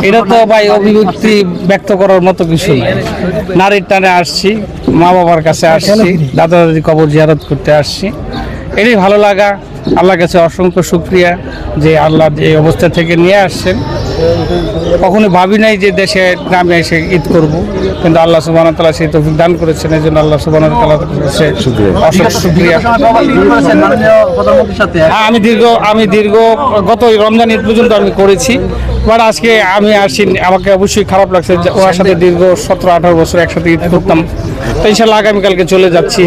এটা তো ভাই অভিব্যক্তি ব্যক্ত করার মতো কিছু নাই। নারীর টানে আসছি, মা বাবার কাছে আসছি, দাদা দাদি কবর জিয়ারত করতে আসছি, এটাই ভালো লাগা। আল্লাহর কাছে অসংখ্য শুকরিয়া যে আল্লাহ যে অবস্থা থেকে নিয়ে আসছেন। কখনো ভাবি নাই যে দেশে গ্রামে এসে ঈদ করব, কিন্তু আল্লাহ সুবহানাহু ওয়া তাআলা সেই তৌফিক দান করেছেন। এই জন্য আল্লাহ সুবহানাহু ওয়া তাআলার কাছে অশেষ শুকরিয়া। হ্যাঁ, আমি দীর্ঘ গত রমজান ঈদ পর্যন্ত আমি করেছি, বাট আজকে আমি আসছি, আমাকে অবশ্যই খারাপ লাগছে যে ওর সাথে দীর্ঘ 17-18 বছর একসাথে ঈদ করতাম। তো ইনশাল্লাহ আগামীকালকে চলে যাচ্ছি।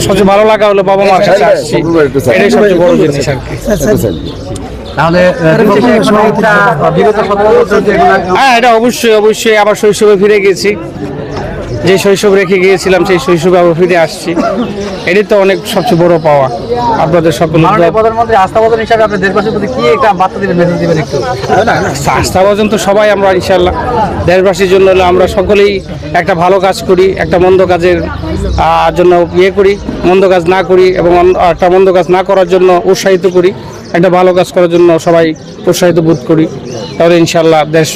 সবচেয়ে ভালো লাগা হলো বাবা মার কাছে আসছি, এটাই সবচেয়ে বড় জিনিস আর কি। হ্যাঁ, এটা অবশ্যই আমার শৈশবে ফিরে গেছি। যে শৈশব রেখে গিয়েছিলাম সেই শৈশবে আবার ফিরে আসছি, এটাই তো অনেক সবচেয়ে বড় পাওয়া। আপনাদের সকলের প্রধানমন্ত্রী আস্থাভাজন হিসাবে আপনি দেশবাসীর প্রতি কি একটা বার্তা দিবেন, মেসেজ দিবেন একটু? আস্থাভাজন তো সবাই আমরা ইনশাল্লাহ দেশবাসীর জন্য হলে আমরা সকলেই একটা ভালো কাজ করি, একটা মন্দ কাজের জন্য করি, মন্দ কাজ না করি, এবং একটা মন্দ কাজ না করার জন্য উৎসাহিত করি, একটা ভালো কাজ করার জন্য সবাই উৎসাহিত বোধ করি। তাহলে ইনশাল্লাহ দেশ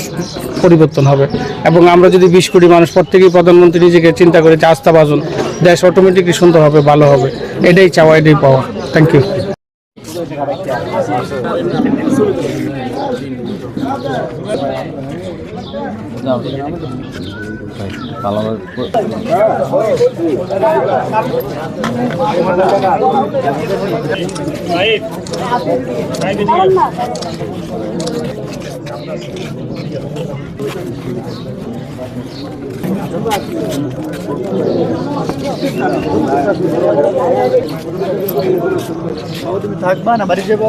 পরিবর্তন হবে। এবং আমরা যদি 20 কোটি মানুষ প্রত্যেকেই প্রধানমন্ত্রী নিজেকে চিন্তা করে যে আস্থাভাজন, দেশ অটোমেটিকলি সুন্দর হবে, ভালো হবে। এটাই চাওয়া, এটাই পাওয়া। Thank you. তুমি থাকবা না বাড়ি যাবে?